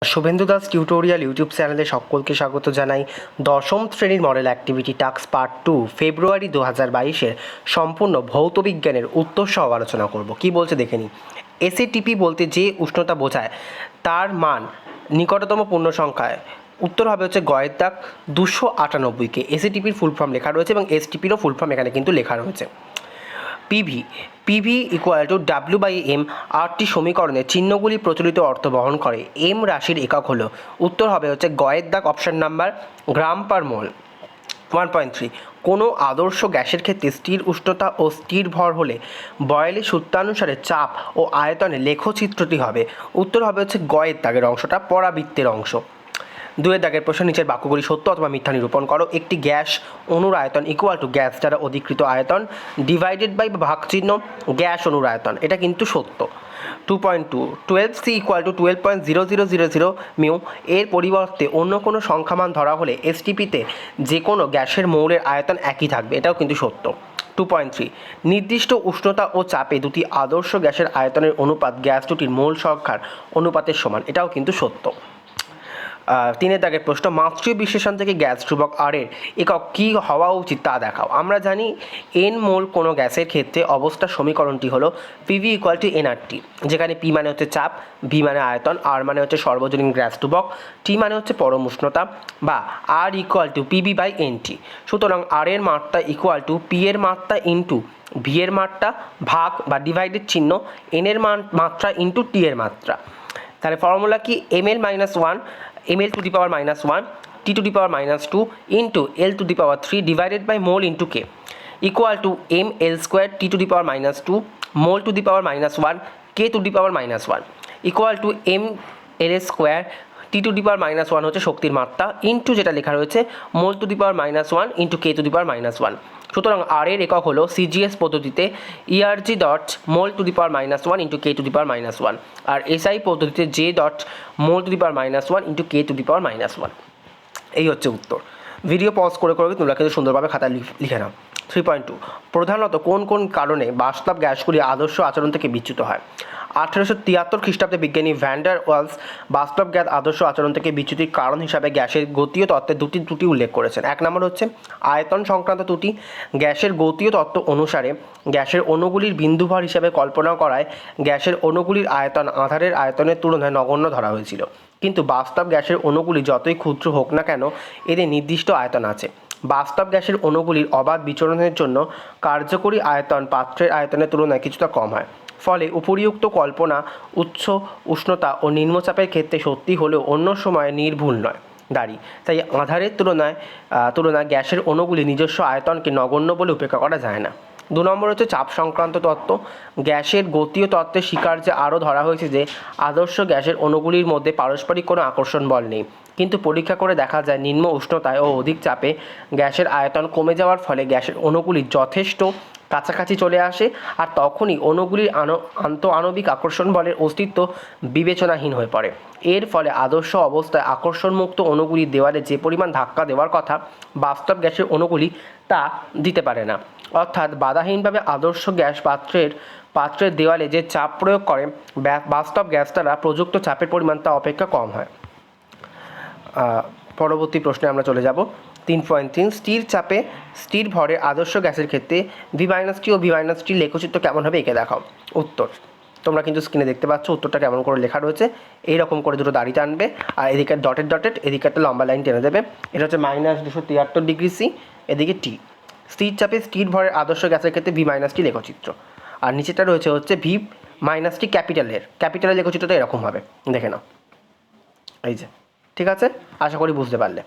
Suvendu Das tutorial YouTube চ্যানেলে সকলকে স্বাগত জানাই। দশম শ্রেণীর মডেল অ্যাক্টিভিটি টাস্ক পার্ট 2 ফেব্রুয়ারি 2022-এর সম্পূর্ণ ভৌত বিজ্ঞানের উত্তর সহ আলোচনা করব। কি বলছে দেখে নিই। এসএটিপি বলতে যে উষ্ণতা বোঝায় তার মান নিকটতম পূর্ণ সংখ্যায় উত্তর হবে হচ্ছে গয়ের দাগ 298কে। এসএটিপির ফুল ফর্ম লেখা রয়েছে এবং এসটিপিরও ফুল ফর্ম এখানে কিন্তু লেখা রয়েছে। PV equal to W by M. 8টি সমীকরণের চিহ্নগুলি প্রচলিত অর্থ বহন করে। এম রাশির একক হলো, উত্তর হবে হচ্ছে গয়ের দাগ অপশান নাম্বার গ্রাম পার মোল। 1.3 কোনো আদর্শ গ্যাসের ক্ষেত্রে স্থির উষ্ণতা ও স্থির ভর হলে বয়েলের সূত্রানুসারে চাপ ও আয়তনে লেখচিত্রটি হবে। উত্তর হবে হচ্ছে গয়ের দাগের অংশটা, পরাবৃত্তের অংশ। 2 দাগের প্রশ্ন, নিচের বাক্যগুলি সত্য অথবা মিথ্যা নিরূপণ করো। একটি গ্যাস অণুর আয়তন ইকুয়াল টু গ্যাস দ্বারা অধিকৃত আয়তন ডিভাইডেড বাই ভাগ চিহ্ন গ্যাস অণুর আয়তন, এটা কিন্তু সত্য। 2.2 12C ইকুয়াল টু 12.0000 মিউ এর পরিবর্তে অন্য কোনো সংখ্যামান ধরা হলে এসটিপিতে যে কোনো গ্যাসের মৌলের আয়তন একই থাকবে, এটাও কিন্তু সত্য। 2.3 নির্দিষ্ট উষ্ণতা ও চাপে দুটি আদর্শ গ্যাসের আয়তনের অনুপাত গ্যাস দুটির মোল সংখ্যার অনুপাতের সমান, এটাও কিন্তু সত্য। 3 দাগের প্রশ্ন, মাত্রীয় বিশ্লেষণ থেকে গ্যাস ধ্রুবক আর এর একক কী হওয়া উচিত তা দেখাও। আমরা জানি এন মোল কোনো গ্যাসের ক্ষেত্রে অবস্থার সমীকরণটি হলো পিভি ইকুয়াল টু এনআরটি, যেখানে পি মানে হচ্ছে চাপ, ভি মানে আয়তন, আর মানে হচ্ছে সর্বজনীন গ্যাস ধ্রুবক, টি মানে হচ্ছে পরম উষ্ণতা, বা আর equal to PB by N T. সুতরাং আর এর মাত্রা ইকুয়াল টু পি এর মাত্রা ইন্টু ভি এর মাত্রা ভাগ বা ডিভাইডেড চিহ্ন এন এর মাত্রা ইন্টু টি এর মাত্রা। তাহলে ফর্মুলা কি, ml minus 1 ml to the power minus 1 T to the power minus 2 into L to the power 3 divided by mole into K equal to M L square T to the power minus 2 mole to the power minus 1 K to the power minus 1 equal to M L square T to the power minus 1 হচ্ছে শক্তির মাত্রা into যেটা লেখা রয়েছে মোল to the power minus 1 into K to the power minus 1। সুতরাং আর এর একক হলো সিজিএস পদ্ধতিতে ERG dot mole to the power minus 1 into K to the power minus 1, আর এসআই পদ্ধতিতে J dot mole to the power minus 1 into K to the power minus 1। এই হচ্ছে উত্তর। ভিডিও পজ করে করে তোমরা কিন্তু সুন্দরভাবে খাতায় লিখে নাও। 3.2 প্রধানত কোন কোন কারণে বাস্তব গ্যাসগুলি আদর্শ আচরণ থেকে বিচ্যুত হয়। 1873 খ্রিস্টাব্দে বিজ্ঞানী ভ্যান্ডার ওয়ালস বাস্তব গ্যাস আদর্শ আচরণ থেকে বিচ্যুতির কারণ হিসাবে গ্যাসের গতীয় তত্ত্বের দুটি ত্রুটি উল্লেখ করেছেন। 1 নম্বর হচ্ছে আয়তন সংক্রান্ত ত্রুটি। গ্যাসের গতীয় তত্ত্ব অনুসারে গ্যাসের অণুগুলির বিন্দুভর হিসাবে কল্পনা করায় গ্যাসের অণুগুলির আয়তন আধারের আয়তনের তুলনায় নগণ্য ধরা হয়েছিল, কিন্তু বাস্তব গ্যাসের অণুগুলি যতই ক্ষুদ্র হোক না কেন এদের নির্দিষ্ট আয়তন আছে। বাস্তব গ্যাসের অণুগুলির অবাধ বিচরণের জন্য কার্যকরী আয়তন পাত্রের আয়তনের তুলনায় কিছুটা কম হয়। ফলে উপরিউক্ত কল্পনা উচ্চ উষ্ণতা ও নিম্নচাপের ক্ষেত্রে সত্যি হলেও অন্য সময়ে নির্ভুল নয় দাঁড়ি। তাই আধারের তুলনায় গ্যাসের অণুগুলি নিজস্ব আয়তনকে নগণ্য বলে উপেক্ষা করা যায় না। 2 নম্বর হচ্ছে চাপ সংক্রান্ত তত্ত্ব। গ্যাসের গতীয় তত্ত্বের স্বীকার্যে আরও ধরা হয়েছে যে আদর্শ গ্যাসের অণুগুলির মধ্যে পারস্পরিক কোনো আকর্ষণ বল নেই, কিন্তু পরীক্ষা করে দেখা যায় নিম্ন উষ্ণতায় ও অধিক চাপে গ্যাসের আয়তন কমে যাওয়ার ফলে গ্যাসের অণুগুলি যথেষ্ট কাছাকাছি চলে আসে, আর তখনই অণুগুলির আন্তঃআণবিক আকর্ষণ বলের অস্তিত্ব বিবেচনাহীন হয়ে পড়ে। এর ফলে আদর্শ অবস্থায় আকর্ষণমুক্ত অণুগুলি দেওয়ালে যে পরিমাণ ধাক্কা দেওয়ার কথা বাস্তব গ্যাসের অণুগুলি তা দিতে পারে না। অর্থাৎ বাধাহীনভাবে আদর্শ গ্যাস পাত্রের দেওয়ালে যে চাপ প্রয়োগ করে বাস্তব গ্যাস দ্বারা প্রযুক্ত চাপের পরিমাণ তা অপেক্ষা কম হয়। পরবর্তী প্রশ্নে আমরা চলে যাব। 3.3 স্থির চাপে স্থির ভরে আদর্শ গ্যাসের ক্ষেত্রে ভি মাইনাস টি ও ভি মাইনাস টির লেখচিত্র কেমন হবে এঁকে দেখাও। উত্তর তোমরা কিন্তু স্ক্রিনে দেখতে পাচ্ছ উত্তরটা কেমন করে লেখা রয়েছে। এইরকম করে দুটো দাড়ি টানবে আর এদিকে ডটেড এদিকে একটা লম্বা লাইন টেনে দেবে। এটা হচ্ছে -273°C, এদিকে টি। স্থির চাপে স্থির ভরের আদর্শ গ্যাসের ক্ষেত্রে ভি মাইনাস টি লেখচিত্র, আর নিচেটা রয়েছে হচ্ছে ভি মাইনাস টি ক্যাপিটালের লেখচিত্রটা এরকম হবে, দেখে নাও। এই যে, ঠিক আছে, আশা করি বুঝতে পারলে।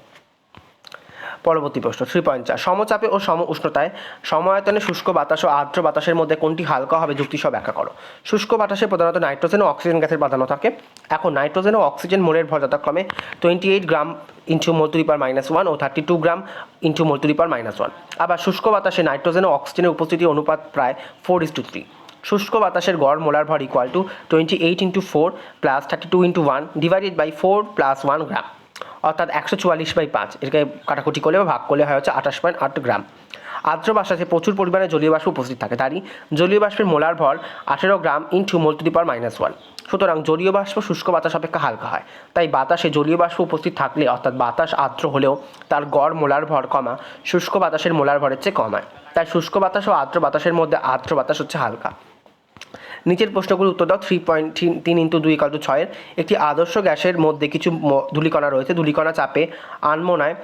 পরবর্তী প্রশ্ন 3.4 সমচাপে ও সম উষ্ণতায় সমায়তনে শুষ্ক বাতাস ও আর্দ্র বাতাসের মধ্যে কোনটি হালকা হবে যুক্তিসহ ব্যাখ্যা করো। শুষ্ক বাতাসে প্রধানত নাইট্রোজেন ও অক্সিজেন গ্যাসের প্রাধান্য থাকে। এখন নাইট্রোজেন ও অক্সিজেন মোলের ভর যথাক্রমে 28 gram into mole to the power -1 ও 32 gram into mole to the power -1। আবার শুষ্ক বাতাসে নাইট্রোজেন ও অক্সিজেনের উপস্থিতির অনুপাত প্রায় 4:3। শুষ্ক বাতাসের গড় মোলার ভর ইকুয়াল টু 28 × 4 + 32 × 1 ডিভাইডেড বাই 4 + 1 গ্রাম। অর্থাৎ 144/5, এটাকে কাটাকুটি করলে বা ভাগ করলে হয় হচ্ছে 28.8 গ্রাম। আর্দ্র বাতাসে প্রচুর পরিমাণে জলীয় বাষ্প উপস্থিত থাকে, তারই জলীয় বাষ্পের মোলার ভর 18 গ্রাম into mole to the power -1। সুতরাং জলীয় বাষ্প শুষ্ক বাতাস অপেক্ষা হালকা হয়, তাই বাতাসে জলীয় বাষ্প উপস্থিত থাকলে অর্থাৎ বাতাস আর্দ্র হলেও তার গড় মোলার ভর শুষ্ক বাতাসের মোলার ভরের চেয়ে কম হয়, তাই শুষ্ক বাতাস ও আর্দ্র বাতাসের মধ্যে আর্দ্র বাতাস হচ্ছে হালকা। নিচের প্রশ্নগুলোর উত্তর দাও। 3.3 × 2 = 6 একটি আদর্শ গ্যাসের মধ্যে কিছু ধূলিকণা রয়েছে। ধূলিকণা চাপে আনমোনায়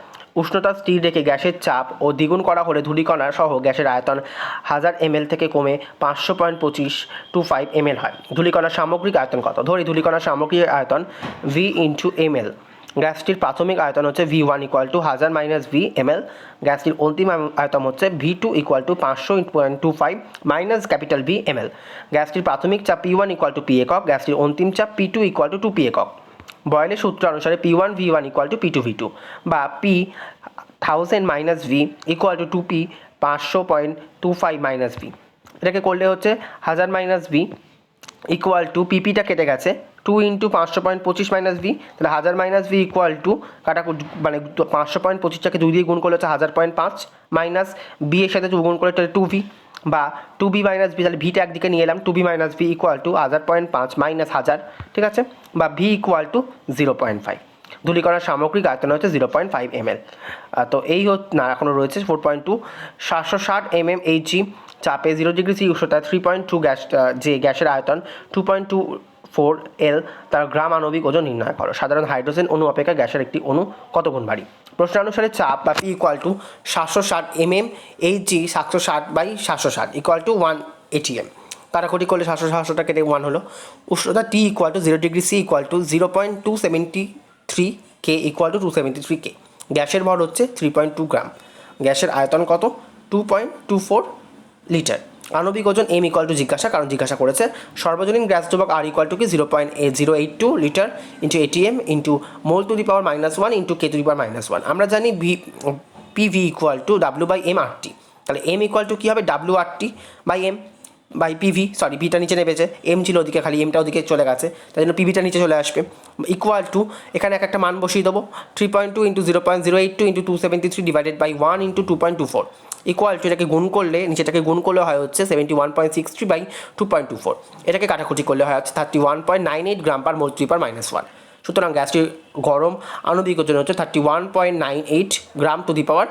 উষ্ণতা স্থির রেখে গ্যাসের চাপ ও দ্বিগুণ করা হলে ধূলিকণা সহ গ্যাসের আয়তন 1000 ml থেকে কমে 500.25 ml হয়। ধূলিকণার সামগ্রিক আয়তন কত? ধরি ধূলিকণার সামগ্রিক আয়তন V × ml। গ্যাসটির প্রাথমিক আয়তন হচ্ছে V1 = 1000 - V ml। গ্যাসটির অন্তিম আয়তন হচ্ছে V2 = 500.25 - V ml। গ্যাসটির প্রাথমিক চাপ P1 = P একক, গ্যাসটির অন্তিম চাপ P2 = 2P একক। বয়লের সূত্র অনুসারে P1 V1 = P2 V2 বা P 1000 - V = 2P 500.25 - V। এটাকে করলে হচ্ছে 1000 - V = পিপিটা কেটে গেছে 2 × 500.25 - V, তাহলে 1000 - V মানে 500.25টাকে 2 দিয়ে গুণ করলে হচ্ছে 1000.5 মাইনাস বি এর সাথে 2 গুণ করলে 2V বা 2B - V, তাহলে ভিটা একদিকে নিয়ে এলাম 2B - V = 1000.5 - 1000, ঠিক আছে, বা V = 0.5। ধূলিকণার সামগ্রিক আয়তন হচ্ছে 0.5 ml। তো এই না এখনও রয়েছে 4.2 760 mmHg চাপে 0 ডিগ্রি সি উষ্ণতায় 3.2 যে গ্যাসের আয়তন 2.24 L, তার গ্রাম আণবিক ওজন নির্ণয় করো। সাধারণ হাইড্রোজেন অণু অপেক্ষা গ্যাসের একটি অণু কত গুণ ভারী? প্রশ্নানুসারে চাপ বা P = 760 mmHg 760/760 = 1 atm। কাটাকুটি করলে 700 কেটে 1 হলো। উষ্ণতা T = 0 degree C = 0.273 K = 273 K। গ্যাসের ভর হচ্ছে 3.2 গ্রাম। গ্যাসের আয়তন কত? 2.24 লিটার। আণবিক ওজন M = জিজ্ঞাসা, কারণ জিজ্ঞাসা করেছে। সর্বজনীন গ্যাস দ্রবক R = কি? 0.082 litre into ATM into mole to the power -1 into K to the power -1। আমরা জানি PV = W/m/RT, তাহলে M = কী হবে? WRT/m বাই PV, সরি ভিটা নিচে নেমেছে, M ছিল ওদিকে, খালি এমটা ওদিকে চলে গেছে, তাই জন্য পিভিটা নিচে চলে আসবে। এখানে একটা মান বসিয়ে দেবো 3.2 × 0.082 × 273 / 1 × 2.24 এটাকে গুণ করলে, নিচেটাকে গুণ করলে হয় হচ্ছে 71.63/2.24। এটাকে কাটাকুটি করলে হয় হচ্ছে 31.98 গ্রাম পার মোল টু দি পাওয়ার -1। সুতরাং গ্যাসটি গরম আণবিক ওজন হচ্ছে 31.98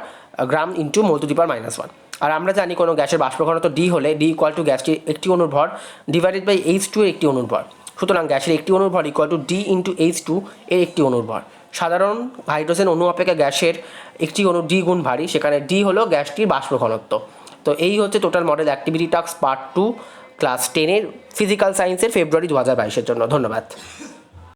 গ্রাম into mole to the power -1। আর আমরা জানি কোনো গ্যাসের বাষ্প ঘনত্ব D হলে D = গ্যাসটির একটি অণুর ভর / H2 এর একটি অণুর ভর। সুতরাং গ্যাসের একটি অণুর ভর = D × H2 এর একটি অণুর ভর। সাধারণ হাইড্রোজেন অণু অপেক্ষা গ্যাসের একটি অণু D গুণ ভারী, সেখানে D হলো গ্যাসটির বাষ্প ঘনত্ব। তো এই হচ্ছে total model activity task part 2 class 10 এর ফিজিক্যাল সায়েন্সের ফেব্রুয়ারি 2022-এর জন্য। ধন্যবাদ।